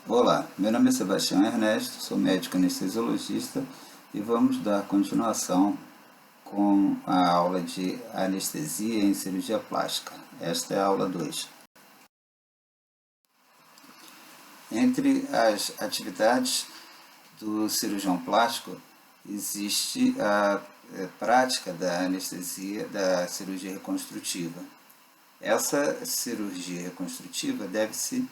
Olá, meu nome é Sebastião Ernesto, sou médico anestesiologista e vamos dar continuação com a aula de anestesia em cirurgia plástica. Esta é a aula 2. Entre as atividades do cirurgião plástico existe a prática da anestesia da cirurgia reconstrutiva. Essa cirurgia reconstrutiva deve-se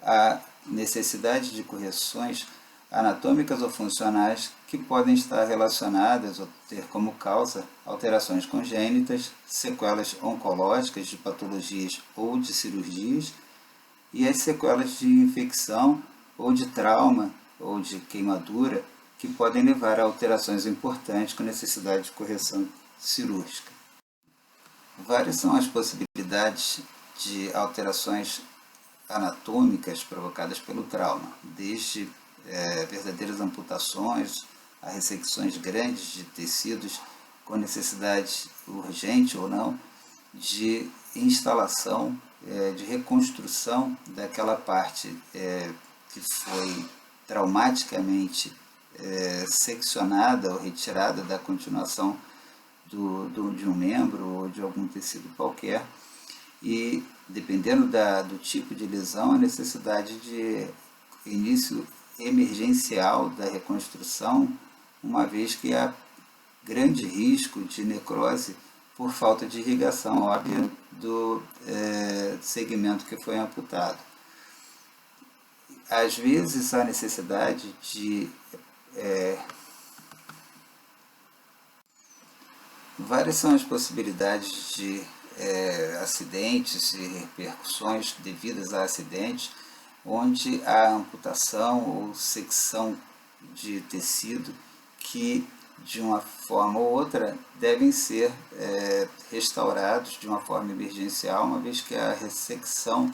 à necessidade de correções anatômicas ou funcionais que podem estar relacionadas ou ter como causa alterações congênitas, sequelas oncológicas de patologias ou de cirurgias e as sequelas de infecção ou de trauma ou de queimadura que podem levar a alterações importantes com necessidade de correção cirúrgica. Várias são as possibilidades de alterações anatômicas provocadas pelo trauma, desde verdadeiras amputações a ressecções grandes de tecidos com necessidade urgente ou não de instalação, de reconstrução daquela parte que foi traumaticamente seccionada ou retirada da continuação de um membro ou de algum tecido qualquer, e dependendo do tipo de lesão, a necessidade de início emergencial da reconstrução, uma vez que há grande risco de necrose por falta de irrigação óbvia do segmento que foi amputado. Às vezes há necessidade de várias são as possibilidades de acidentes e repercussões devidas a acidentes, onde há amputação ou secção de tecido que, de uma forma ou outra, devem ser restaurados de uma forma emergencial, uma vez que a ressecção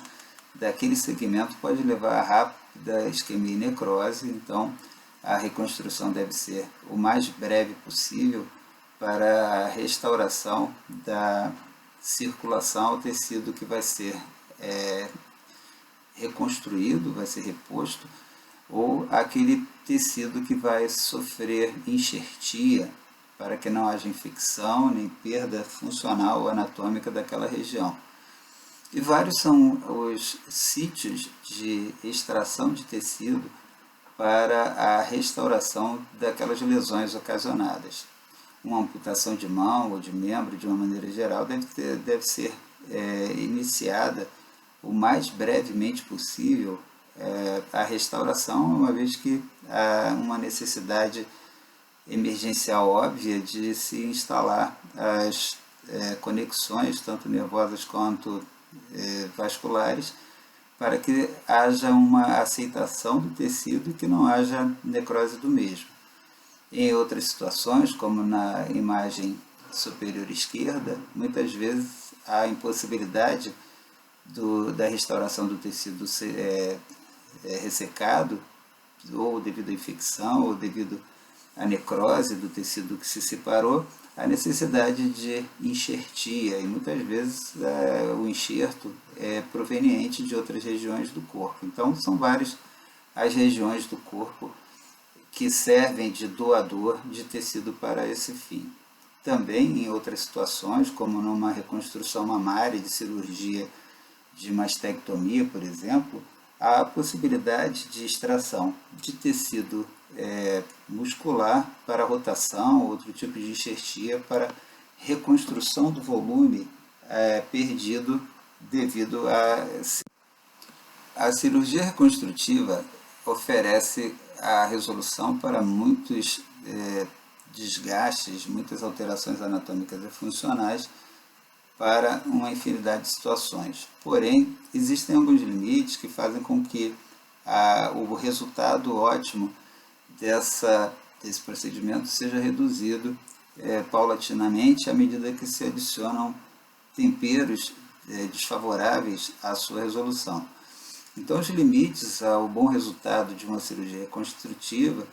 daquele segmento pode levar a rápida isquemia e necrose. Então, a reconstrução deve ser o mais breve possível para a restauração da circulação ao tecido que vai ser reconstruído, vai ser reposto, ou aquele tecido que vai sofrer enxertia, para que não haja infecção nem perda funcional ou anatômica daquela região. E vários são os sítios de extração de tecido para a restauração daquelas lesões ocasionadas. Uma amputação de mão ou de membro, de uma maneira geral, deve ser iniciada o mais brevemente possível a restauração, uma vez que há uma necessidade emergencial óbvia de se instalar as conexões, tanto nervosas quanto vasculares, para que haja uma aceitação do tecido e que não haja necrose do mesmo. Em outras situações, como na imagem superior esquerda, muitas vezes há impossibilidade da restauração do tecido ressecado, ou devido à infecção, ou devido à necrose do tecido que se separou, a necessidade de enxertia, e muitas vezes o enxerto é proveniente de outras regiões do corpo. Então, são várias as regiões do corpo que servem de doador de tecido para esse fim. Também em outras situações, como numa reconstrução mamária de cirurgia de mastectomia, por exemplo, há a possibilidade de extração de tecido muscular para rotação, outro tipo de enxertia para reconstrução do volume perdido devido a cirurgia reconstrutiva oferece a resolução para muitos desgastes, muitas alterações anatômicas e funcionais para uma infinidade de situações. Porém, existem alguns limites que fazem com que o resultado ótimo desse procedimento seja reduzido paulatinamente à medida que se adicionam temperos desfavoráveis à sua resolução. Então, os limites ao bom resultado de uma cirurgia reconstrutiva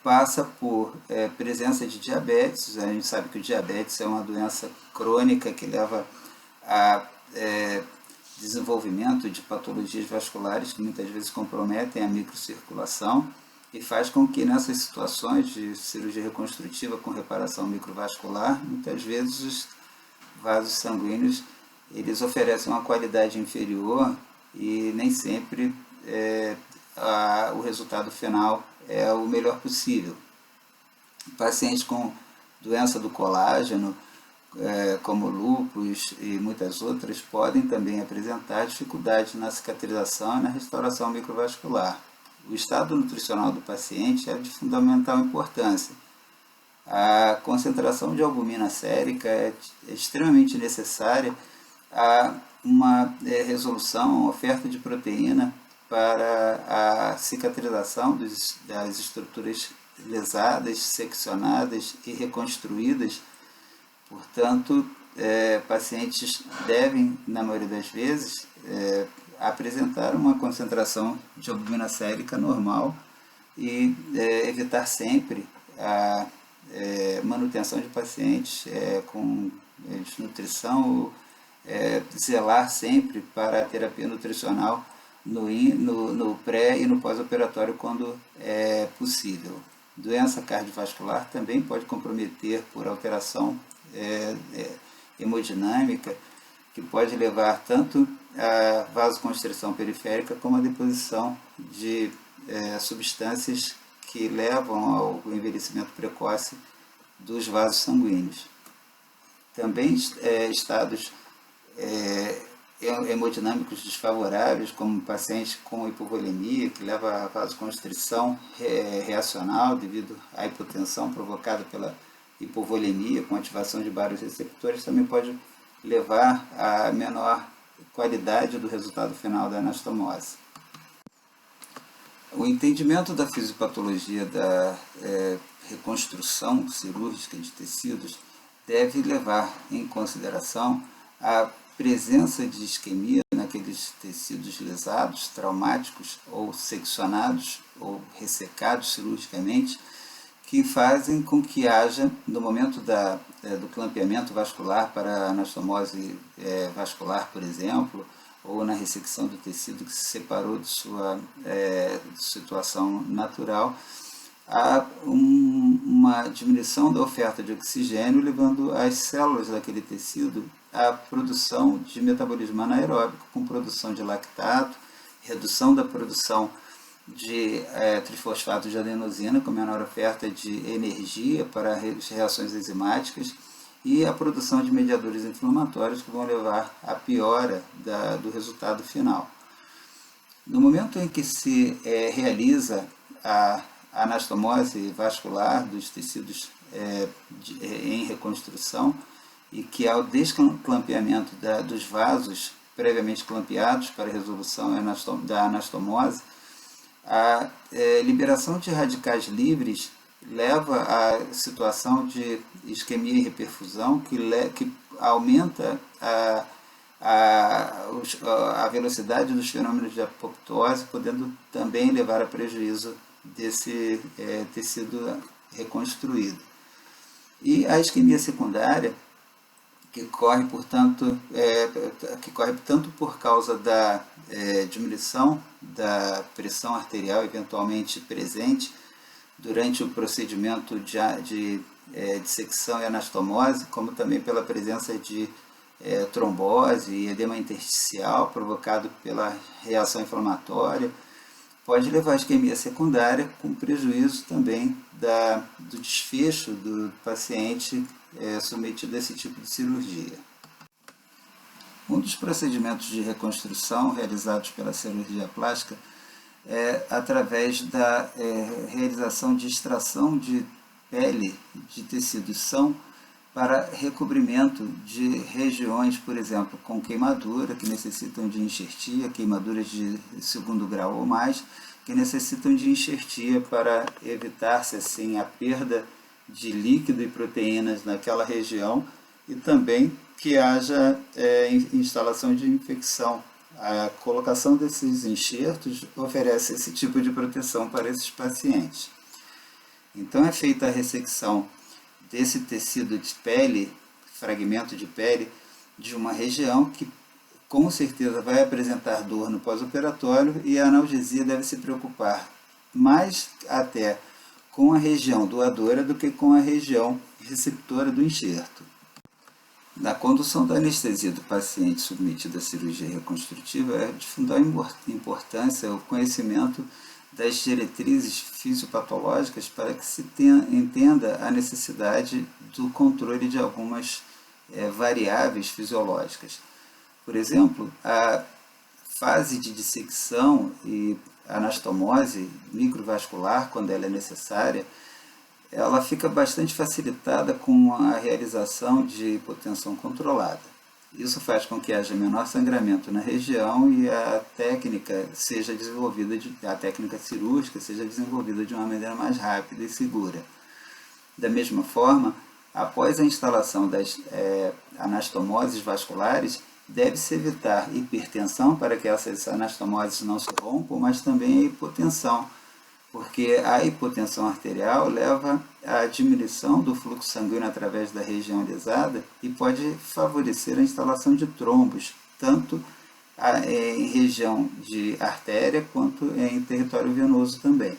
passa por presença de diabetes. A gente sabe que o diabetes é uma doença crônica que leva a desenvolvimento de patologias vasculares que muitas vezes comprometem a microcirculação e faz com que nessas situações de cirurgia reconstrutiva com reparação microvascular, muitas vezes os vasos sanguíneos eles oferecem uma qualidade inferior e nem sempre o resultado final é o melhor possível. Pacientes com doença do colágeno, como lúpus e muitas outras, podem também apresentar dificuldades na cicatrização e na restauração microvascular. O estado nutricional do paciente é de fundamental importância. A concentração de albumina sérica é extremamente necessária a uma resolução, uma oferta de proteína para a cicatrização das estruturas lesadas, seccionadas e reconstruídas. Portanto, pacientes devem, na maioria das vezes, apresentar uma concentração de albumina sérica normal e evitar sempre a manutenção de pacientes com desnutrição, zelar sempre para a terapia nutricional no pré e no pós-operatório quando é possível. Doença cardiovascular também pode comprometer por alteração hemodinâmica, que pode levar tanto a vasoconstrição periférica como a deposição de substâncias que levam ao envelhecimento precoce dos vasos sanguíneos. Também estados hemodinâmicos desfavoráveis, como pacientes com hipovolemia, que leva a vasoconstrição reacional devido à hipotensão provocada pela hipovolemia, com ativação de vários receptores, também pode levar a menor qualidade do resultado final da anastomose. O entendimento da fisiopatologia da reconstrução cirúrgica de tecidos deve levar em consideração a presença de isquemia naqueles tecidos lesados, traumáticos ou seccionados ou ressecados cirurgicamente, que fazem com que haja, no momento do clampeamento vascular para anastomose vascular, por exemplo, ou na ressecção do tecido que se separou de sua situação natural, há uma diminuição da oferta de oxigênio, levando as células daquele tecido à produção de metabolismo anaeróbico, com produção de lactato, redução da produção de trifosfato de adenosina, com menor oferta de energia para as reações enzimáticas, e a produção de mediadores inflamatórios que vão levar à piora do resultado final. No momento em que se realiza a anastomose vascular dos tecidos em reconstrução e que há o desclampeamento dos vasos previamente clampeados para a resolução da anastomose, a liberação de radicais livres leva à situação de isquemia e reperfusão, que aumenta a velocidade dos fenômenos de apoptose, podendo também levar a prejuízo desse tecido reconstruído. E a isquemia secundária, que corre, portanto, tanto por causa da diminuição da pressão arterial eventualmente presente durante o procedimento de dissecção e anastomose, como também pela presença de trombose e edema intersticial provocado pela reação inflamatória, pode levar à isquemia secundária, com prejuízo também do desfecho do paciente submetido a esse tipo de cirurgia. Um dos procedimentos de reconstrução realizados pela cirurgia plástica é através da realização de extração de pele de tecidos são para recobrimento de regiões, por exemplo, com queimadura, que necessitam de enxertia, queimaduras de segundo grau ou mais, que necessitam de enxertia para evitar-se assim a perda de líquido e proteínas naquela região e também que haja instalação de infecção. A colocação desses enxertos oferece esse tipo de proteção para esses pacientes. Então é feita a ressecção desse tecido de pele, fragmento de pele, de uma região que com certeza vai apresentar dor no pós-operatório e a analgesia deve se preocupar mais até com a região doadora do que com a região receptora do enxerto. Na condução da anestesia do paciente submetido à cirurgia reconstrutiva, é de fundamental importância o conhecimento das diretrizes fisiopatológicas para que se entenda a necessidade do controle de algumas variáveis fisiológicas. Por exemplo, a fase de dissecção e anastomose microvascular, quando ela é necessária, ela fica bastante facilitada com a realização de hipotensão controlada. Isso faz com que haja menor sangramento na região e a técnica seja desenvolvida, a técnica cirúrgica seja desenvolvida de uma maneira mais rápida e segura. Da mesma forma, após a instalação das anastomoses vasculares, deve-se evitar hipertensão para que essas anastomoses não se rompam, mas também a hipotensão, porque a hipotensão arterial leva à diminuição do fluxo sanguíneo através da região lesada e pode favorecer a instalação de trombos, tanto em região de artéria quanto em território venoso também.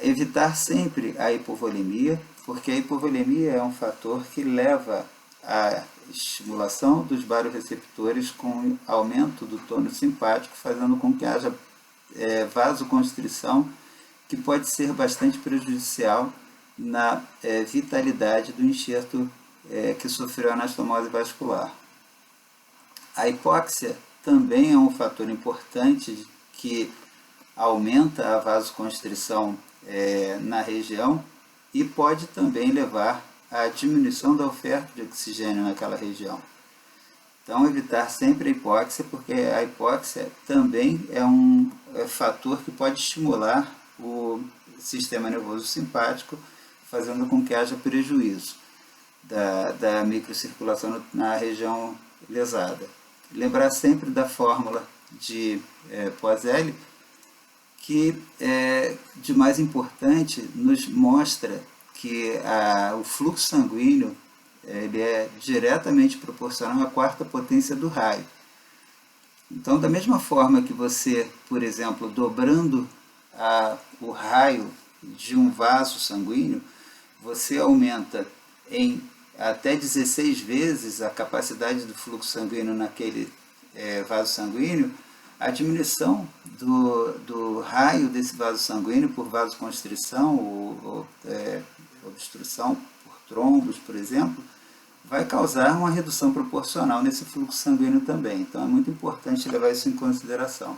Evitar sempre a hipovolemia, porque a hipovolemia é um fator que leva à estimulação dos barioreceptores com aumento do tônus simpático, fazendo com que haja vasoconstrição, que pode ser bastante prejudicial na vitalidade do enxerto que sofreu anastomose vascular. A hipóxia também é um fator importante que aumenta a vasoconstrição na região e pode também levar à diminuição da oferta de oxigênio naquela região. Então, evitar sempre a hipóxia, porque a hipóxia também é um fator que pode estimular o sistema nervoso simpático, fazendo com que haja prejuízo da microcirculação na região lesada. Lembrar sempre da fórmula de Poiseuille, que de mais importante nos mostra que o fluxo sanguíneo ele é diretamente proporcional à quarta potência do raio. Então, da mesma forma que você, por exemplo, dobrando o raio de um vaso sanguíneo, você aumenta em até 16 vezes a capacidade do fluxo sanguíneo naquele vaso sanguíneo, a diminuição do raio desse vaso sanguíneo por vasoconstrição ou obstrução por trombos, por exemplo, vai causar uma redução proporcional nesse fluxo sanguíneo também. Então é muito importante levar isso em consideração.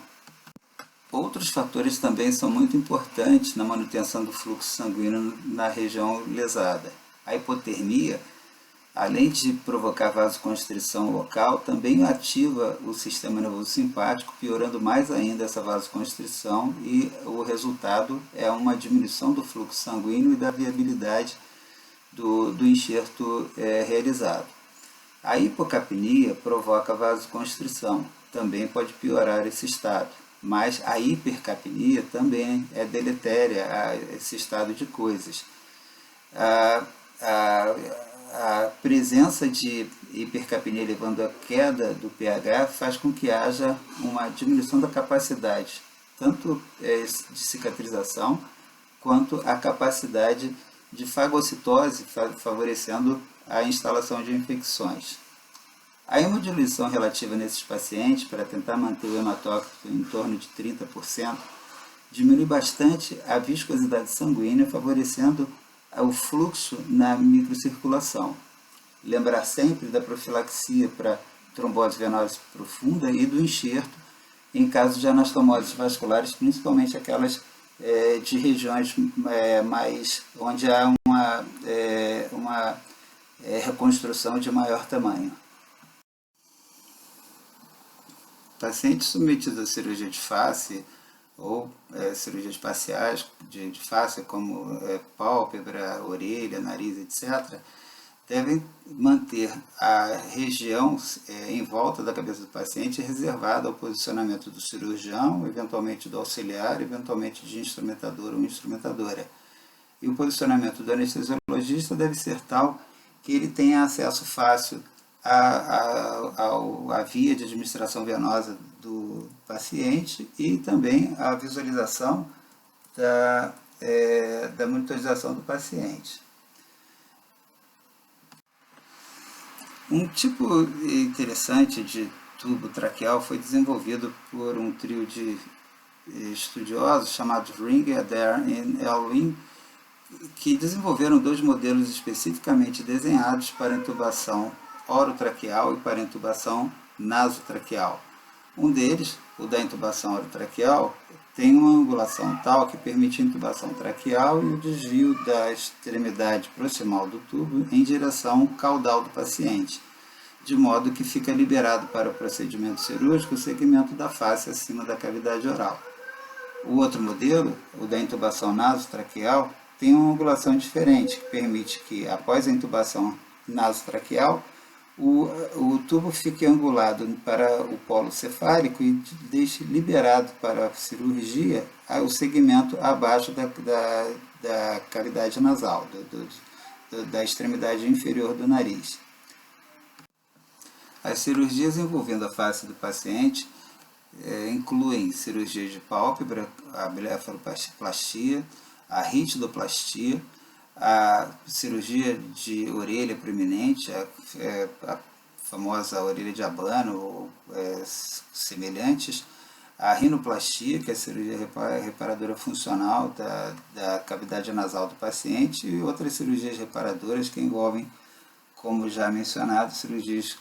Outros fatores também são muito importantes na manutenção do fluxo sanguíneo na região lesada. A hipotermia, além de provocar vasoconstrição local, também ativa o sistema nervoso simpático, piorando mais ainda essa vasoconstrição, e o resultado é uma diminuição do fluxo sanguíneo e da viabilidade do enxerto realizado. A hipocapnia provoca vasoconstrição, também pode piorar esse estado, mas a hipercapnia também é deletéria a esse estado de coisas. A presença de hipercapnia levando à queda do pH faz com que haja uma diminuição da capacidade, tanto de cicatrização, quanto a capacidade de fagocitose, favorecendo a instalação de infecções. A hemodiluição relativa nesses pacientes, para tentar manter o hematócrito em torno de 30%, diminui bastante a viscosidade sanguínea, favorecendo o fluxo na microcirculação. Lembrar sempre da profilaxia para trombose venosa profunda e do enxerto em caso de anastomoses vasculares, principalmente aquelas de regiões mais onde há uma reconstrução de maior tamanho. Pacientes submetidos à cirurgia de face ou cirurgias faciais de face, como pálpebra, orelha, nariz, etc., devem manter a região em volta da cabeça do paciente reservada ao posicionamento do cirurgião, eventualmente do auxiliar, eventualmente de instrumentador ou instrumentadora. E o posicionamento do anestesiologista deve ser tal que ele tenha acesso fácil a via de administração venosa do paciente e também a visualização da monitorização do paciente. Um tipo interessante de tubo traqueal foi desenvolvido por um trio de estudiosos chamados Ring, Adair e Elwin, que desenvolveram 2 modelos especificamente desenhados para intubação orotraqueal e para intubação nasotraqueal. Um deles, o da intubação orotraqueal, tem uma angulação tal que permite a intubação traqueal e o desvio da extremidade proximal do tubo em direção caudal do paciente, de modo que fica liberado para o procedimento cirúrgico o segmento da face acima da cavidade oral. O outro modelo, o da intubação nasotraqueal, tem uma angulação diferente, que permite que, após a intubação nasotraqueal, o tubo fique angulado para o polo cefálico e deixe liberado para a cirurgia o segmento abaixo da cavidade nasal, da extremidade inferior do nariz. As cirurgias envolvendo a face do paciente incluem cirurgias de pálpebra, a blefaroplastia, a ritidoplastia, a cirurgia de orelha proeminente, a famosa orelha de abano ou semelhantes, a rinoplastia, que é a cirurgia reparadora funcional da cavidade nasal do paciente, e outras cirurgias reparadoras que como já mencionado, cirurgias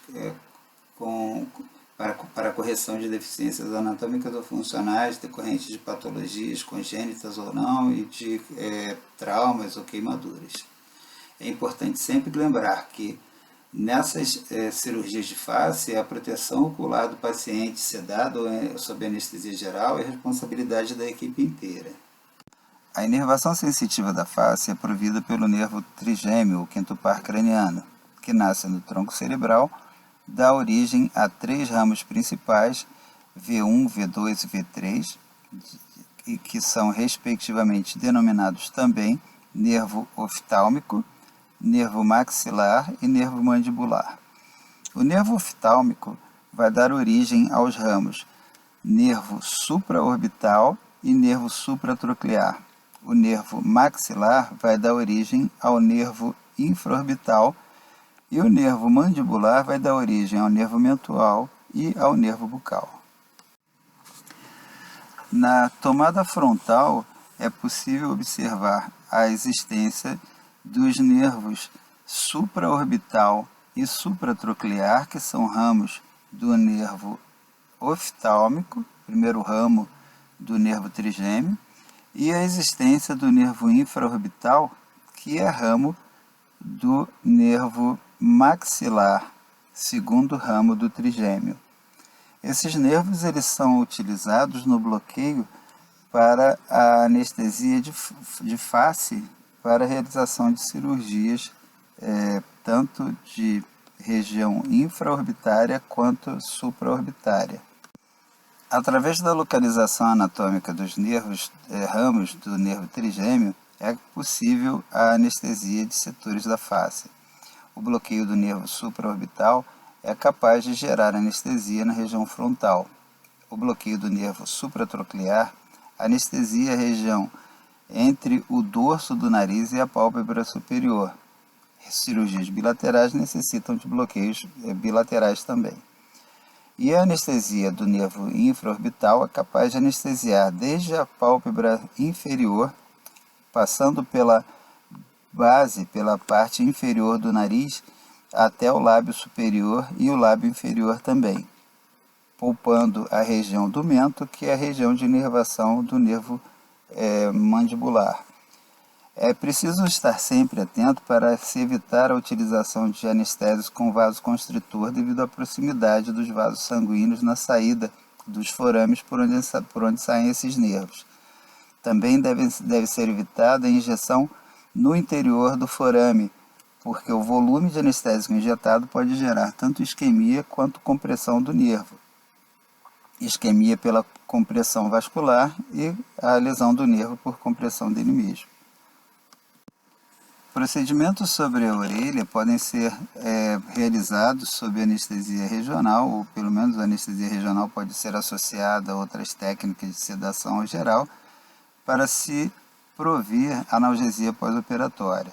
para a correção de deficiências anatômicas ou funcionais decorrentes de patologias congênitas ou não e de traumas ou queimaduras. É importante sempre lembrar que nessas cirurgias de face, a proteção ocular do paciente sedado sob anestesia geral é responsabilidade da equipe inteira. A inervação sensitiva da face é provida pelo nervo trigêmeo, ou quinto par craniano, que nasce no tronco cerebral, dá origem a 3 ramos principais, V1, V2 e V3, que são respectivamente denominados também nervo oftálmico, nervo maxilar e nervo mandibular. O nervo oftálmico vai dar origem aos ramos nervo supraorbital e nervo supratroclear. O nervo maxilar vai dar origem ao nervo infraorbital e o nervo mandibular vai dar origem ao nervo mentual e ao nervo bucal. Na tomada frontal é possível observar a existência dos nervos supraorbital e supratroclear, que são ramos do nervo oftálmico, primeiro ramo do nervo trigêmeo, e a existência do nervo infraorbital, que é ramo do nervo maxilar, segundo ramo do trigêmeo. Esses nervos eles são utilizados no bloqueio para a anestesia de face para a realização de cirurgias, tanto de região infraorbitária quanto supraorbitária. Através da localização anatômica dos nervos, ramos do nervo trigêmeo, é possível a anestesia de setores da face. O bloqueio do nervo supraorbital é capaz de gerar anestesia na região frontal. O bloqueio do nervo supratroclear anestesia a região entre o dorso do nariz e a pálpebra superior. Cirurgias bilaterais necessitam de bloqueios bilaterais também. E a anestesia do nervo infraorbital é capaz de anestesiar desde a pálpebra inferior, passando pela base, pela parte inferior do nariz, até o lábio superior e o lábio inferior também, poupando a região do mento, que é a região de inervação do nervo mandibular. É preciso estar sempre atento para se evitar a utilização de anestésicos com vasoconstritor devido à proximidade dos vasos sanguíneos na saída dos forames por onde saem esses nervos. Também deve ser evitada a injeção no interior do forame, porque o volume de anestésico injetado pode gerar tanto isquemia quanto compressão do nervo. Isquemia pela compressão vascular e a lesão do nervo por compressão dele mesmo. Procedimentos sobre a orelha podem ser realizados sob anestesia regional, ou pelo menos a anestesia regional pode ser associada a outras técnicas de sedação geral, para se provir analgesia pós-operatória.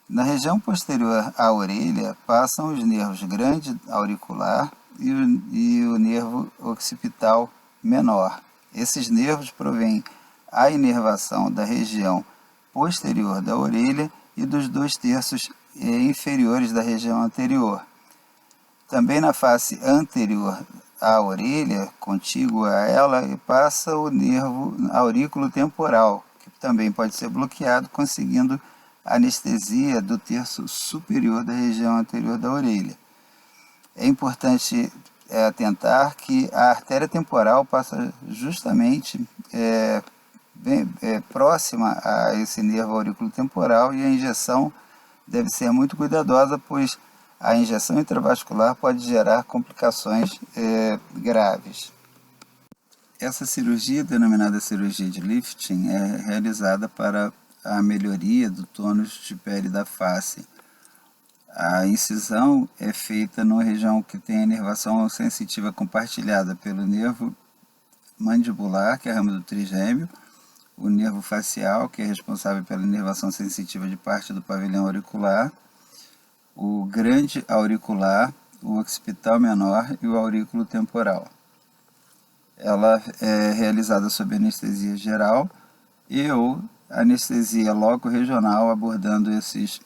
Na região posterior à orelha passam os nervos grande auricular e o nervo occipital menor. Esses nervos provêm a inervação da região posterior da orelha e dos 2/3 inferiores da região anterior. Também na face anterior à orelha, contígua a ela, passa o nervo aurículo temporal, que também pode ser bloqueado, conseguindo anestesia do terço superior da região anterior da orelha. É importante atentar que a artéria temporal passa justamente próxima a esse nervo aurículo temporal, e a injeção deve ser muito cuidadosa, pois a injeção intravascular pode gerar complicações graves. Essa cirurgia, denominada cirurgia de lifting, é realizada para a melhoria do tônus de pele da face. A incisão é feita numa região que tem a inervação sensitiva compartilhada pelo nervo mandibular, que é a rama do trigêmeo, o nervo facial, que é responsável pela inervação sensitiva de parte do pavilhão auricular, o grande auricular, o occipital menor e o aurículo temporal. Ela é realizada sob anestesia geral e ou anestesia loco-regional, abordando esses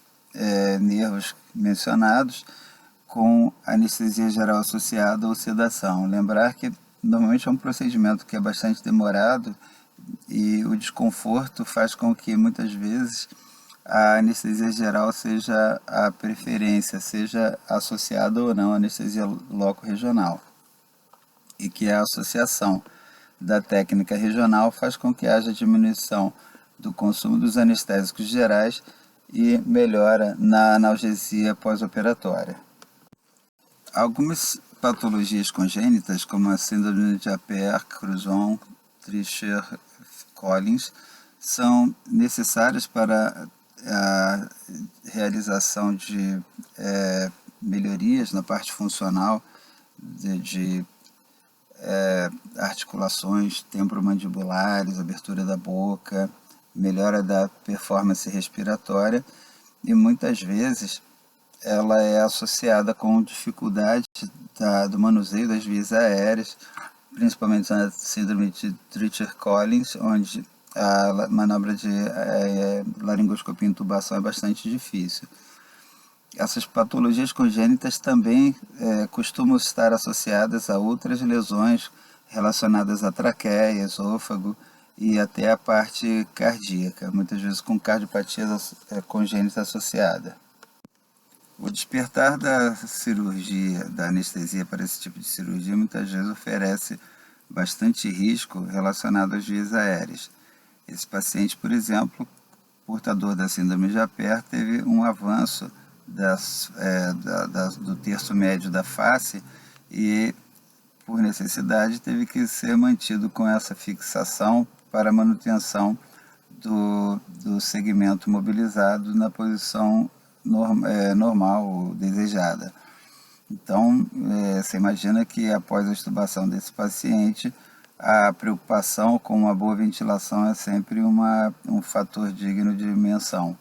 nervos mencionados com anestesia geral associada ou sedação. Lembrar que normalmente é um procedimento que é bastante demorado e o desconforto faz com que muitas vezes a anestesia geral seja a preferência, seja associada ou não à anestesia loco-regional, e que a associação da técnica regional faz com que haja diminuição do consumo dos anestésicos gerais e melhora na analgesia pós-operatória. Algumas patologias congênitas, como a síndrome de Apert-Cruzon, Treacher-Collins, são necessárias para a realização de melhorias na parte funcional de articulações temporomandibulares, abertura da boca, melhora da performance respiratória, e muitas vezes ela é associada com dificuldade do manuseio das vias aéreas, principalmente na síndrome de Treacher-Collins, onde a manobra de laringoscopia e intubação é bastante difícil. Essas patologias congênitas também costumam estar associadas a outras lesões relacionadas à traqueia, esôfago e até a parte cardíaca, muitas vezes com cardiopatia congênita associada. O despertar da cirurgia, da anestesia para esse tipo de cirurgia, muitas vezes oferece bastante risco relacionado às vias aéreas. Esse paciente, por exemplo, portador da síndrome de Apert, teve um avanço do terço médio da face e, por necessidade, teve que ser mantido com essa fixação para manutenção do segmento mobilizado na posição normal ou desejada. Então, você imagina que após a extubação desse paciente, a preocupação com uma boa ventilação é sempre um fator digno de menção.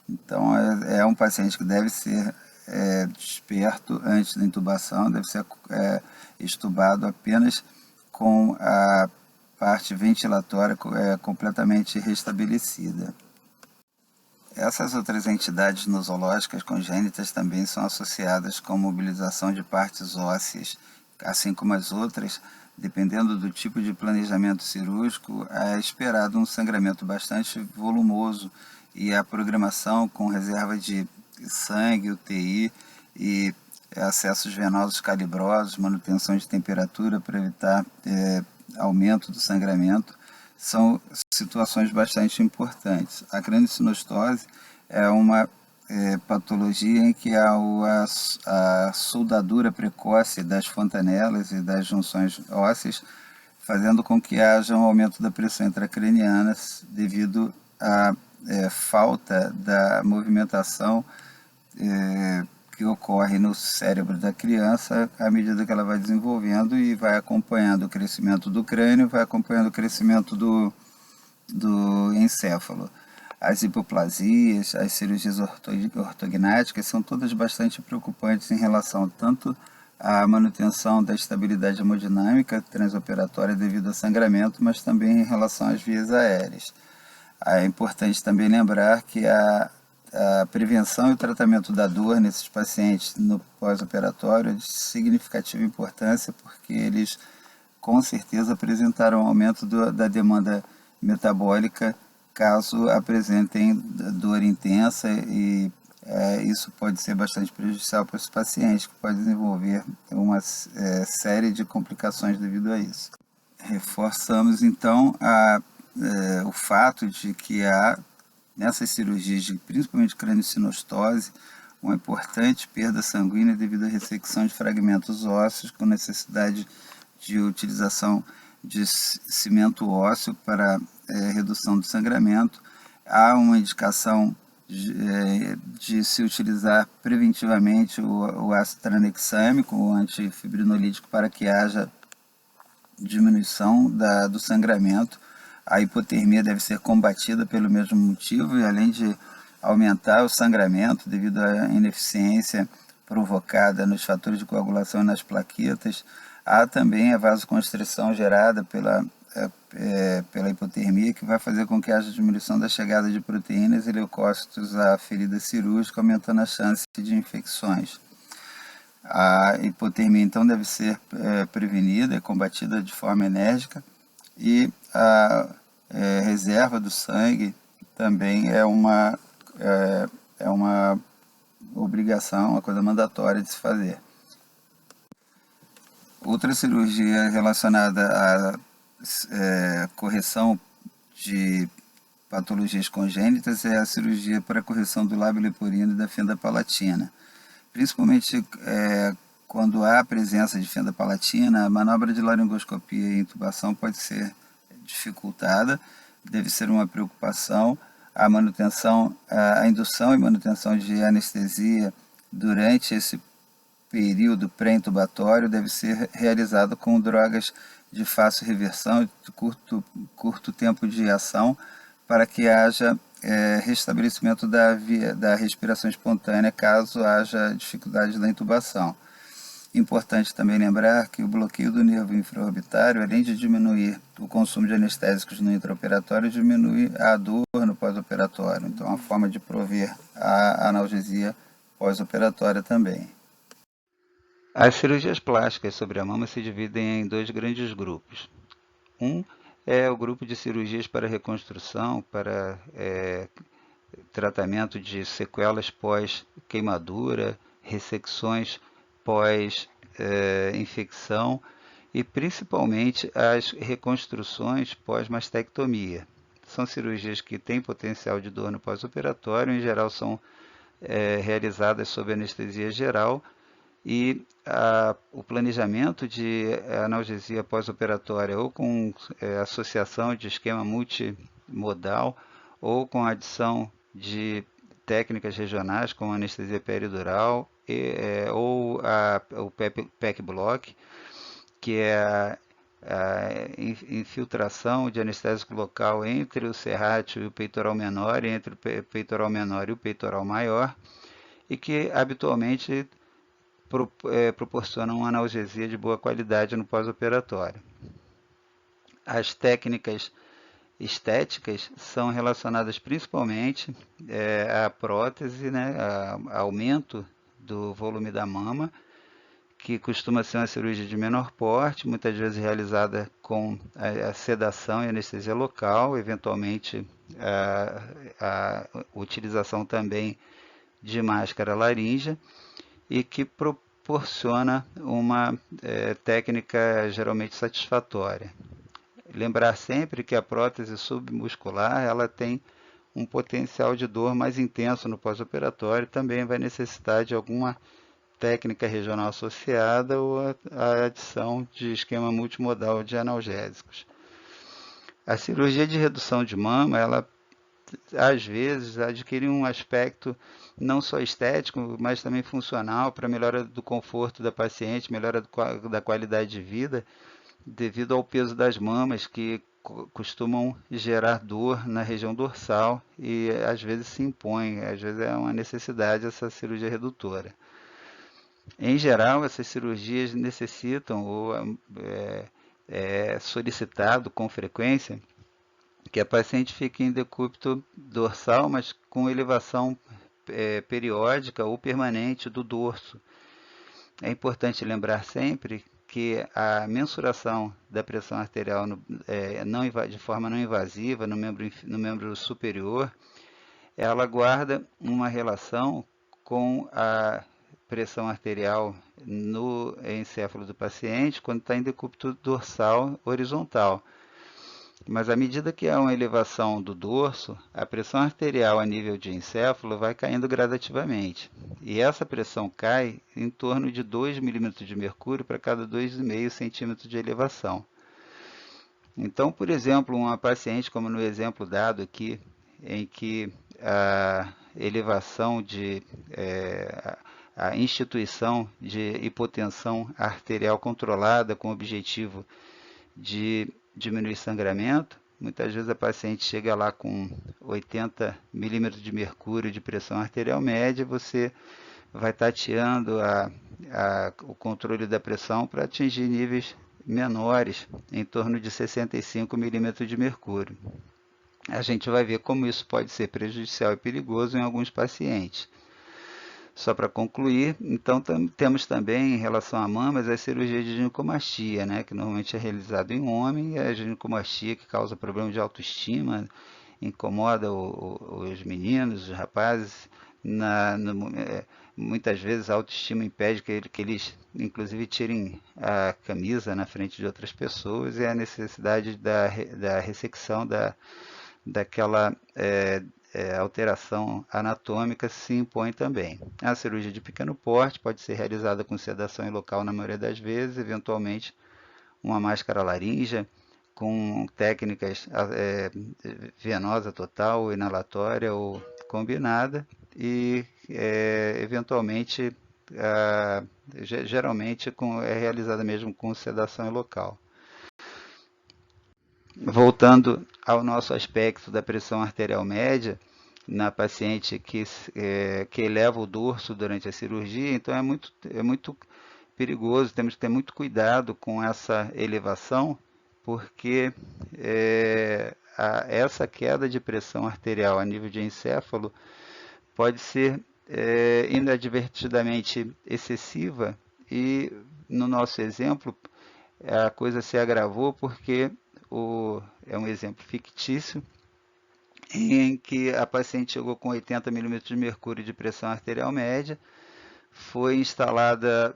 Então, é um paciente que deve ser desperto antes da intubação, deve ser extubado apenas com a parte ventilatória completamente restabelecida. Essas outras entidades nosológicas congênitas também são associadas com mobilização de partes ósseas, assim como as outras. Dependendo do tipo de planejamento cirúrgico, é esperado um sangramento bastante volumoso e a programação com reserva de sangue, UTI e acessos venosos calibrosos, manutenção de temperatura para evitar aumento do sangramento, são situações bastante importantes. A craniossinostose é uma patologia em que há a soldadura precoce das fontanelas e das junções ósseas, fazendo com que haja um aumento da pressão intracraniana devido à falta da movimentação que ocorre no cérebro da criança à medida que ela vai desenvolvendo e vai acompanhando o crescimento do crânio, vai acompanhando o crescimento do encéfalo. As hipoplasias, as cirurgias ortognáticas são todas bastante preocupantes em relação tanto à manutenção da estabilidade hemodinâmica transoperatória devido a sangramento, mas também em relação às vias aéreas. É importante também lembrar que a prevenção e o tratamento da dor nesses pacientes no pós-operatório é de significativa importância, porque eles com certeza apresentaram um aumento da demanda metabólica caso apresentem dor intensa, e isso pode ser bastante prejudicial para os pacientes, que pode desenvolver uma série de complicações devido a isso. Reforçamos então o fato de que há nessas cirurgias, principalmente crâniosinostose, uma importante perda sanguínea devido à ressecção de fragmentos ósseos, com necessidade de utilização de cimento ósseo para redução do sangramento. Há uma indicação de se utilizar preventivamente o ácido tranexâmico, o antifibrinolítico, para que haja diminuição do sangramento. A hipotermia deve ser combatida pelo mesmo motivo, e além de aumentar o sangramento devido à ineficiência provocada nos fatores de coagulação e nas plaquetas, há também a vasoconstrição gerada pela hipotermia, que vai fazer com que haja diminuição da chegada de proteínas e leucócitos à ferida cirúrgica, aumentando a chance de infecções. A hipotermia, então, deve ser prevenida e combatida de forma enérgica, e a reserva do sangue também é uma obrigação, uma coisa mandatória de se fazer. Outra cirurgia relacionada à correção de patologias congênitas é a cirurgia para a correção do lábio leporino e da fenda palatina. Principalmente quando há a presença de fenda palatina, a manobra de laringoscopia e intubação pode ser dificultada, deve ser uma preocupação. A indução e manutenção de anestesia durante esse período pré-intubatório deve ser realizado com drogas de fácil reversão e de curto tempo de ação, para que haja restabelecimento da respiração espontânea caso haja dificuldade da intubação. Importante também lembrar que o bloqueio do nervo infraorbitário, além de diminuir o consumo de anestésicos no intraoperatório, diminui a dor no pós-operatório. Então, é uma forma de prover a analgesia pós-operatória também. As cirurgias plásticas sobre a mama se dividem em dois grandes grupos. Um é o grupo de cirurgias para reconstrução, para tratamento de sequelas pós-queimadura, ressecções pós-infecção e principalmente as reconstruções pós-mastectomia. São cirurgias que têm potencial de dor no pós-operatório, em geral são realizadas sob anestesia geral, e o planejamento de analgesia pós-operatória ou com associação de esquema multimodal ou com adição de técnicas regionais como anestesia peridural ou o PEC Block, que é a infiltração de anestésico local entre o serrátil e o peitoral menor, e entre o peitoral menor e o peitoral maior, e que habitualmente proporcionam uma analgesia de boa qualidade no pós-operatório. As técnicas estéticas são relacionadas principalmente à prótese, a aumento do volume da mama, que costuma ser uma cirurgia de menor porte, muitas vezes realizada com a sedação e anestesia local, eventualmente a utilização também de máscara laríngea, e que proporciona uma técnica geralmente satisfatória. Lembrar sempre que a prótese submuscular ela tem um potencial de dor mais intenso no pós-operatório, também vai necessitar de alguma técnica regional associada ou a adição de esquema multimodal de analgésicos. A cirurgia de redução de mama ela às vezes, adquirir um aspecto não só estético, mas também funcional para melhora do conforto da paciente, melhora da qualidade de vida, devido ao peso das mamas que costumam gerar dor na região dorsal e às vezes se impõe, às vezes é uma necessidade essa cirurgia redutora. Em geral, essas cirurgias necessitam ou é solicitado com frequência que a paciente fique em decúbito dorsal, mas com elevação periódica ou permanente do dorso. É importante lembrar sempre que a mensuração da pressão arterial de forma não invasiva no membro superior, ela guarda uma relação com a pressão arterial no encéfalo do paciente quando está em decúbito dorsal horizontal. Mas à medida que há uma elevação do dorso, a pressão arterial a nível de encéfalo vai caindo gradativamente. E essa pressão cai em torno de 2 milímetros de mercúrio para cada 2,5 centímetros de elevação. Então, por exemplo, uma paciente, como no exemplo dado aqui, em que a elevação a instituição de hipotensão arterial controlada com o objetivo de diminuir sangramento, muitas vezes a paciente chega lá com 80 milímetros de mercúrio de pressão arterial média, você vai tateando o controle da pressão para atingir níveis menores, em torno de 65 milímetros de mercúrio. A gente vai ver como isso pode ser prejudicial e perigoso em alguns pacientes. Só para concluir, então temos também em relação a mamas a cirurgia de ginecomastia, né, que normalmente é realizada em homem, e a ginecomastia que causa problema de autoestima, incomoda os meninos, os rapazes, muitas vezes a autoestima impede que eles, inclusive, tirem a camisa na frente de outras pessoas e a necessidade da ressecção daquela alteração anatômica se impõe também. A cirurgia de pequeno porte pode ser realizada com sedação local na maioria das vezes, eventualmente uma máscara laríngea, com técnicas venosa total, inalatória ou combinada, e eventualmente, geralmente é realizada mesmo com sedação local. Voltando ao nosso aspecto da pressão arterial média, na paciente que eleva o dorso durante a cirurgia, então é muito perigoso, temos que ter muito cuidado com essa elevação, porque essa queda de pressão arterial a nível de encéfalo pode ser inadvertidamente excessiva e, no nosso exemplo, a coisa se agravou porque é um exemplo fictício, em que a paciente chegou com 80 milímetros de mercúrio de pressão arterial média, foi instalada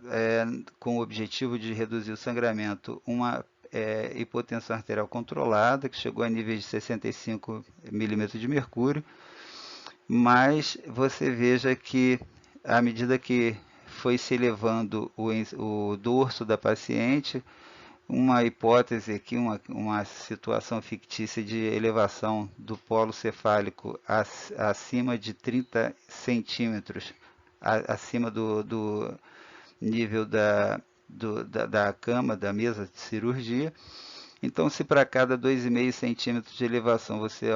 com o objetivo de reduzir o sangramento uma hipotensão arterial controlada, que chegou a níveis de 65 milímetros de mercúrio, mas você veja que à medida que foi se elevando o dorso da paciente, uma hipótese aqui, uma situação fictícia de elevação do polo cefálico acima de 30 centímetros, acima do nível da cama, da mesa de cirurgia. Então, se para cada 2,5 centímetros de elevação você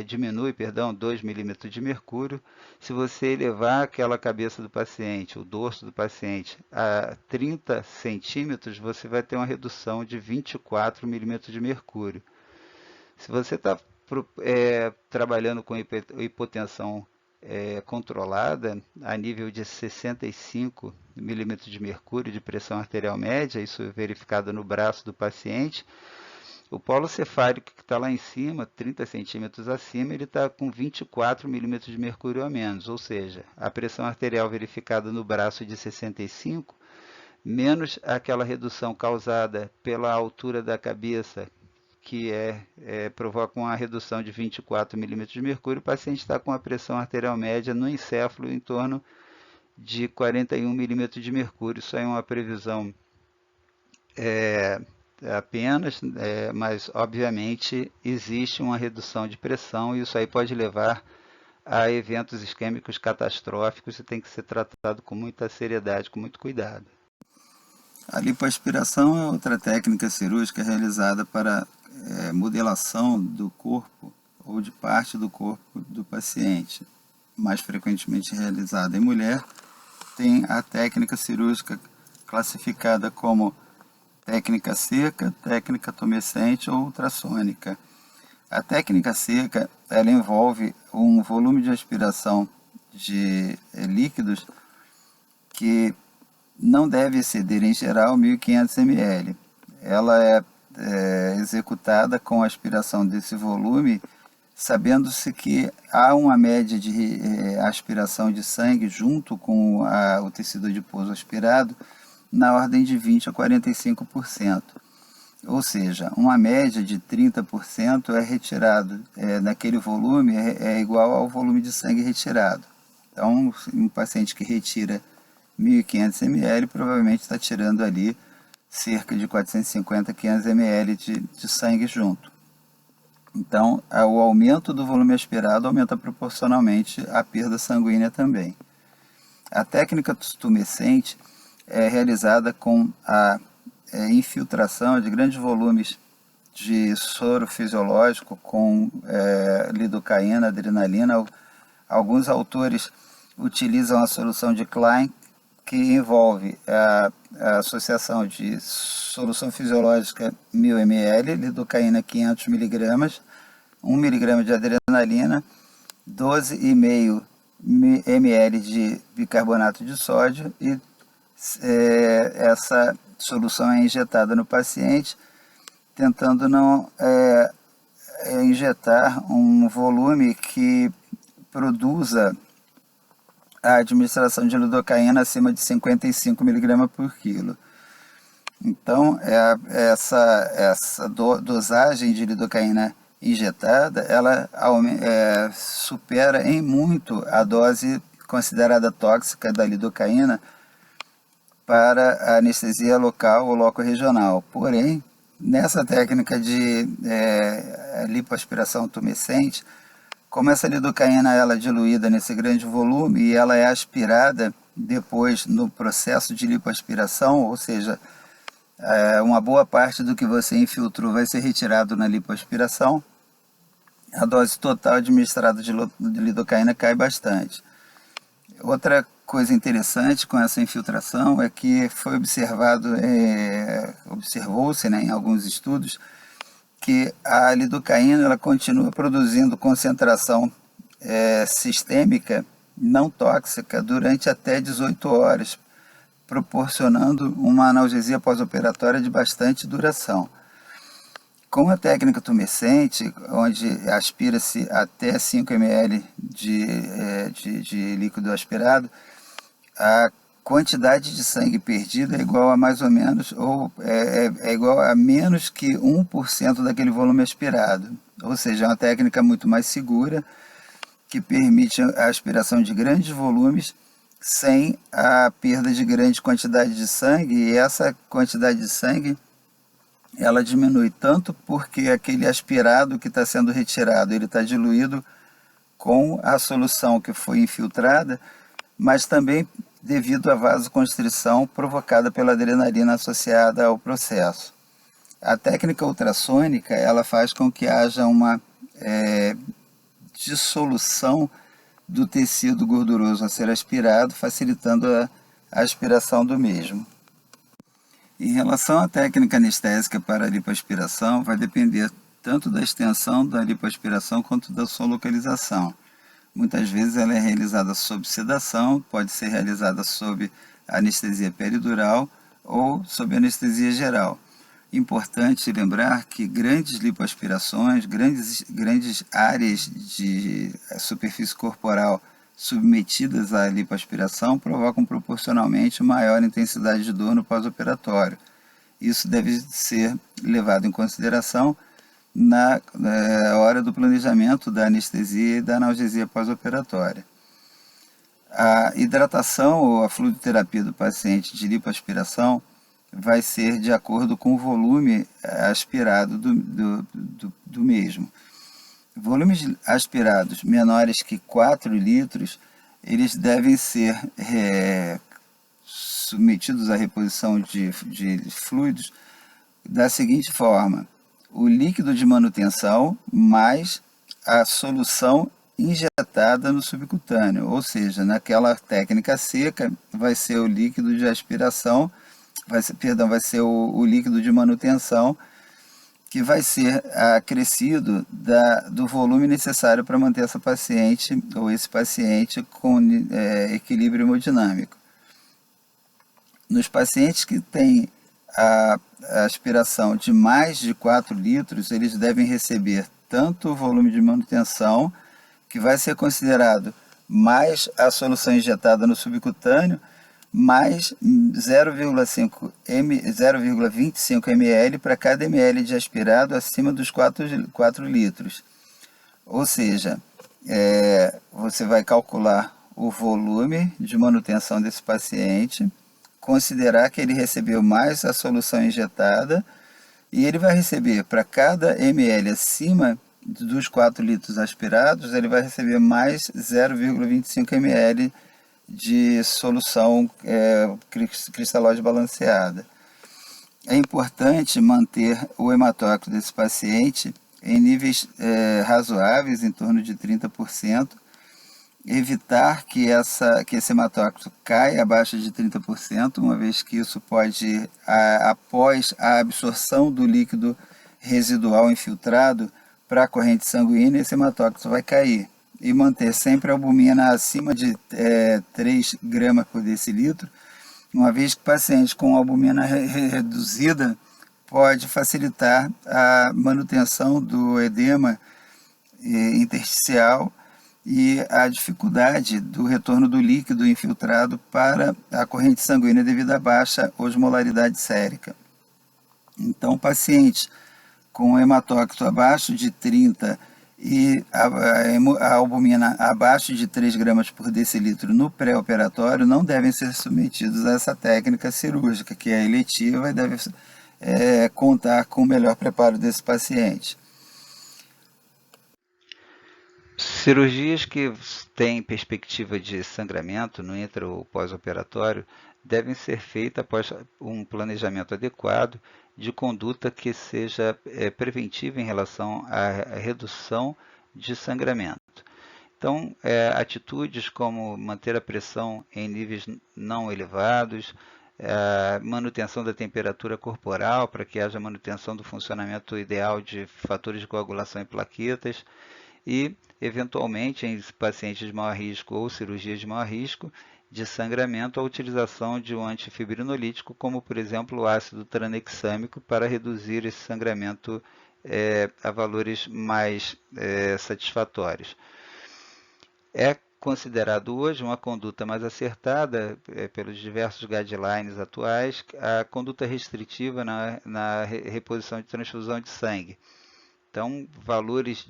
diminui 2 milímetros de mercúrio, se você elevar aquela cabeça do paciente, o dorso do paciente, a 30 centímetros, você vai ter uma redução de 24 milímetros de mercúrio. Se você está trabalhando com hipotensão controlada a nível de 65 milímetros de mercúrio de pressão arterial média, isso é verificado no braço do paciente, o polo cefálico que está lá em cima, 30 centímetros acima, ele está com 24 milímetros de mercúrio a menos, ou seja, a pressão arterial verificada no braço de 65, menos aquela redução causada pela altura da cabeça, que provoca uma redução de 24 milímetros de mercúrio, o paciente está com a pressão arterial média no encéfalo em torno de 41 milímetros de mercúrio. Isso é uma previsão apenas, mas obviamente existe uma redução de pressão e isso aí pode levar a eventos isquêmicos catastróficos e tem que ser tratado com muita seriedade, com muito cuidado. A lipoaspiração é outra técnica cirúrgica realizada para modelação do corpo ou de parte do corpo do paciente, mais frequentemente realizada em mulher. Tem a técnica cirúrgica classificada como técnica seca, técnica tumescente ou ultrassônica. A técnica seca, ela envolve um volume de aspiração de líquidos que não deve exceder, em geral, 1.500 ml. Ela é executada com a aspiração desse volume, sabendo-se que há uma média de aspiração de sangue junto com o tecido adiposo aspirado na ordem de 20 a 45%. Ou seja, uma média de 30% é retirado naquele volume, é igual ao volume de sangue retirado. Então, um paciente que retira 1.500 ml provavelmente está tirando ali cerca de 450 a 500 ml de sangue junto. Então, o aumento do volume aspirado aumenta proporcionalmente a perda sanguínea também. A técnica tumescente é realizada com a infiltração de grandes volumes de soro fisiológico com lidocaína, adrenalina. Alguns autores utilizam a solução de Klein, que envolve a associação de solução fisiológica 1.000 ml, lidocaína 500 mg, 1 mg de adrenalina, 12,5 ml de bicarbonato de sódio e essa solução é injetada no paciente, tentando não injetar um volume que produza a administração de lidocaína acima de 55 mg por quilo. Então, essa dosagem de lidocaína injetada, ela supera em muito a dose considerada tóxica da lidocaína para a anestesia local ou loco-regional. Porém, nessa técnica de lipoaspiração tumescente, como essa lidocaína ela é diluída nesse grande volume e ela é aspirada depois no processo de lipoaspiração, ou seja, uma boa parte do que você infiltrou vai ser retirado na lipoaspiração, a dose total administrada de lidocaína cai bastante. Outra coisa interessante com essa infiltração é que foi observou-se em alguns estudos que a lidocaína ela continua produzindo concentração sistêmica não tóxica durante até 18 horas, proporcionando uma analgesia pós-operatória de bastante duração. Com a técnica tumescente, onde aspira-se até 5 ml de líquido aspirado, a quantidade de sangue perdida é igual a mais ou menos, ou é igual a menos que 1% daquele volume aspirado. Ou seja, é uma técnica muito mais segura, que permite a aspiração de grandes volumes sem a perda de grande quantidade de sangue, e essa quantidade de sangue ela diminui tanto porque aquele aspirado que está sendo retirado ele está diluído com a solução que foi infiltrada, mas também devido à vasoconstrição provocada pela adrenalina associada ao processo. A técnica ultrassônica ela faz com que haja uma dissolução do tecido gorduroso a ser aspirado, facilitando a aspiração do mesmo. Em relação à técnica anestésica para a lipoaspiração, vai depender tanto da extensão da lipoaspiração quanto da sua localização. Muitas vezes ela é realizada sob sedação, pode ser realizada sob anestesia peridural ou sob anestesia geral. Importante lembrar que grandes lipoaspirações, grandes áreas de superfície corporal submetidas à lipoaspiração provocam proporcionalmente maior intensidade de dor no pós-operatório. Isso deve ser levado em consideração na hora do planejamento da anestesia e da analgesia pós-operatória. A hidratação ou a fluidoterapia do paciente de lipoaspiração vai ser de acordo com o volume aspirado do mesmo. Volumes aspirados menores que 4 litros, eles devem ser submetidos à reposição de fluidos da seguinte forma: o líquido de manutenção mais a solução injetada no subcutâneo, ou seja, naquela técnica seca vai ser o líquido de aspiração, vai ser o líquido de manutenção, que vai ser acrescido do volume necessário para manter essa paciente ou esse paciente com equilíbrio hemodinâmico. Nos pacientes que têm a aspiração de mais de 4 litros, eles devem receber tanto o volume de manutenção, que vai ser considerado mais a solução injetada no subcutâneo, mais 0,25 ml para cada ml de aspirado acima dos 4 litros. Ou seja, você vai calcular o volume de manutenção desse paciente, considerar que ele recebeu mais a solução injetada, e ele vai receber, para cada ml acima dos 4 litros aspirados, ele vai receber mais 0,25 ml de solução cristalóide balanceada. É importante manter o hematócrito desse paciente em níveis razoáveis, em torno de 30%, evitar que esse hematócrito caia abaixo de 30%, uma vez que isso pode, após a absorção do líquido residual infiltrado para a corrente sanguínea, esse hematócrito vai cair. E manter sempre a albumina acima de 3 gramas por decilitro, uma vez que pacientes com albumina reduzida pode facilitar a manutenção do edema intersticial e a dificuldade do retorno do líquido infiltrado para a corrente sanguínea devido à baixa osmolaridade sérica. Então, pacientes com hematócrito abaixo de 30 e a albumina abaixo de 3 gramas por decilitro no pré-operatório não devem ser submetidos a essa técnica cirúrgica, que é eletiva e deve contar com o melhor preparo desse paciente. Cirurgias que têm perspectiva de sangramento no intra ou pós-operatório devem ser feitas após um planejamento adequado de conduta que seja preventiva em relação à redução de sangramento. Então, atitudes como manter a pressão em níveis não elevados, manutenção da temperatura corporal para que haja manutenção do funcionamento ideal de fatores de coagulação e plaquetas, e, eventualmente, em pacientes de maior risco ou cirurgias de maior risco de sangramento, a utilização de um antifibrinolítico, como, por exemplo, o ácido tranexâmico, para reduzir esse sangramento a valores mais satisfatórios. É considerado hoje uma conduta mais acertada, pelos diversos guidelines atuais, a conduta restritiva na reposição de transfusão de sangue. Então, valores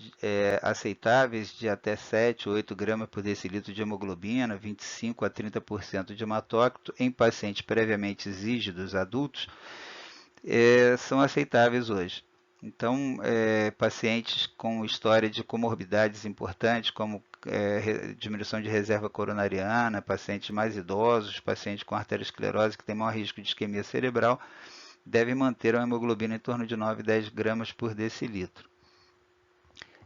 aceitáveis de até 7 ou 8 gramas por decilitro de hemoglobina, 25 a 30% de hematócrito em pacientes previamente rígidos adultos, são aceitáveis hoje. Então, pacientes com história de comorbidades importantes, como diminuição de reserva coronariana, pacientes mais idosos, pacientes com arteriosclerose que têm maior risco de isquemia cerebral, devem manter a hemoglobina em torno de 9 a 10 gramas por decilitro.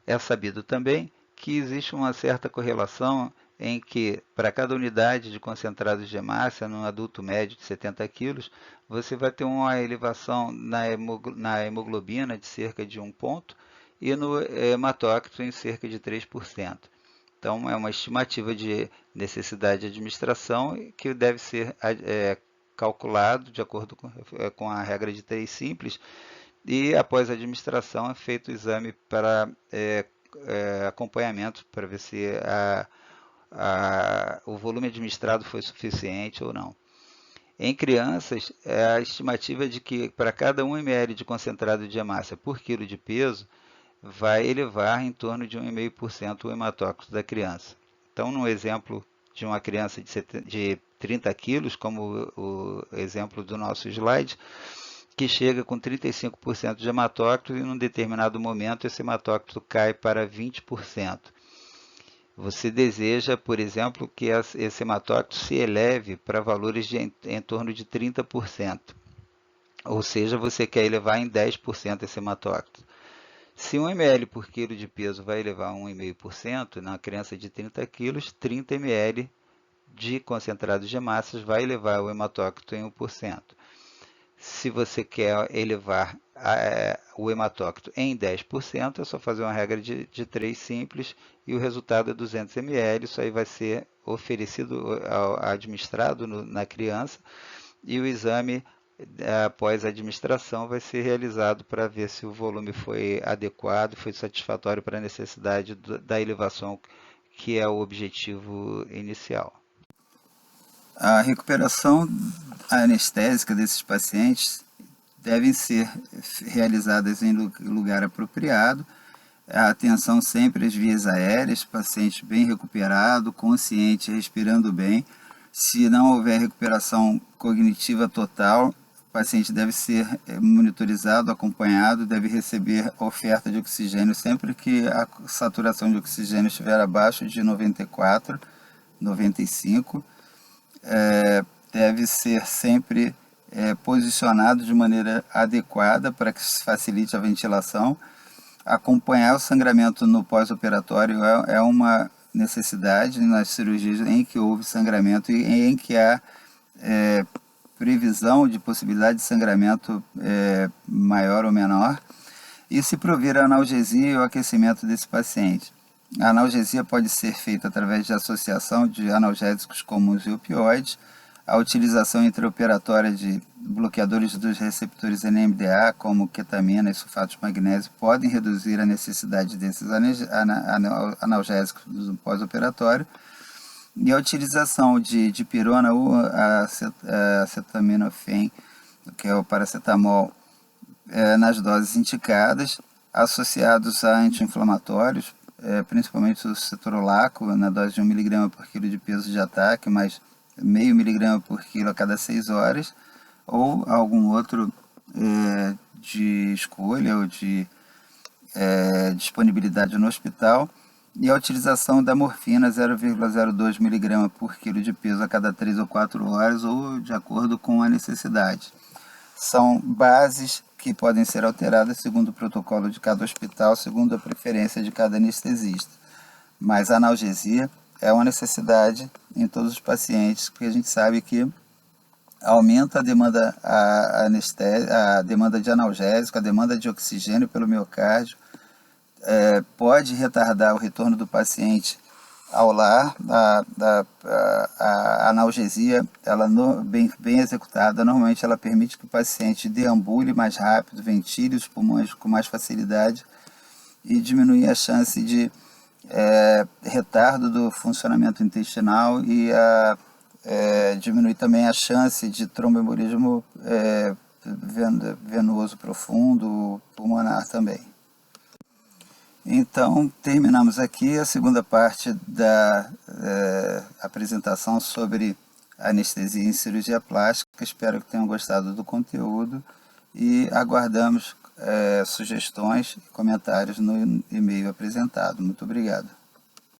É sabido também que existe uma certa correlação em que, para cada unidade de concentrados de hemácia, num adulto médio de 70 kg, você vai ter uma elevação na hemoglobina de cerca de 1 ponto e no hematócrito em cerca de 3%. Então, é uma estimativa de necessidade de administração que deve ser calculado de acordo com a regra de 3 simples, e após a administração é feito o exame para acompanhamento para ver se o volume administrado foi suficiente ou não. Em crianças, a estimativa é de que para cada 1 ml de concentrado de hemácia por quilo de peso, vai elevar em torno de 1,5% o hematócrito da criança. Então, no exemplo de uma criança de 30 quilos, como o exemplo do nosso slide, que chega com 35% de hematócrito e, num determinado momento, esse hematócrito cai para 20%. Você deseja, por exemplo, que esse hematócrito se eleve para valores em torno de 30%. Ou seja, você quer elevar em 10% esse hematócrito. Se 1 ml por quilo de peso vai elevar 1,5%, na criança de 30 quilos, 30 ml de concentrado de hemácias vai elevar o hematócrito em 1%. Se você quer elevar o hematócrito em 10%, é só fazer uma regra de 3 simples e o resultado é 200 ml. Isso aí vai ser oferecido, administrado na criança, e o exame após a administração vai ser realizado para ver se o volume foi adequado, foi satisfatório para a necessidade da elevação, que é o objetivo inicial. A recuperação anestésica desses pacientes devem ser realizadas em lugar apropriado. A atenção sempre às vias aéreas, paciente bem recuperado, consciente, respirando bem. Se não houver recuperação cognitiva total, o paciente deve ser monitorizado, acompanhado, deve receber oferta de oxigênio sempre que a saturação de oxigênio estiver abaixo de 94, 95. Deve ser sempre posicionado de maneira adequada para que se facilite a ventilação. Acompanhar o sangramento no pós-operatório é uma necessidade nas cirurgias em que houve sangramento e em que há previsão de possibilidade de sangramento maior ou menor, e se prover a analgesia e o aquecimento desse paciente. A analgesia pode ser feita através de associação de analgésicos comuns e opioides. A utilização intraoperatória de bloqueadores dos receptores NMDA, como ketamina e sulfato de magnésio, podem reduzir a necessidade desses analgésicos no pós-operatório. E a utilização de dipirona ou acetaminofém, que é o paracetamol, nas doses indicadas, associados a anti-inflamatórios, principalmente o cetorolaco, na dose de 1 mg por quilo de peso de ataque, mas meio miligrama por quilo a cada 6 horas, ou algum outro de escolha ou de disponibilidade no hospital, e a utilização da morfina 0,02 mg por quilo de peso a cada 3 ou 4 horas, ou de acordo com a necessidade. São bases que podem ser alteradas segundo o protocolo de cada hospital, segundo a preferência de cada anestesista. Mas a analgesia é uma necessidade em todos os pacientes, porque a gente sabe que aumenta a demanda, a demanda de analgésico, a demanda de oxigênio pelo miocárdio, pode retardar o retorno do paciente ao lar. A analgesia, ela bem executada, normalmente ela permite que o paciente deambule mais rápido, ventile os pulmões com mais facilidade e diminui a chance de retardo do funcionamento intestinal e diminui também a chance de tromboembolismo venoso profundo, pulmonar também. Então, terminamos aqui a segunda parte da apresentação sobre anestesia em cirurgia plástica. Espero que tenham gostado do conteúdo e aguardamos sugestões e comentários no e-mail apresentado. Muito obrigado.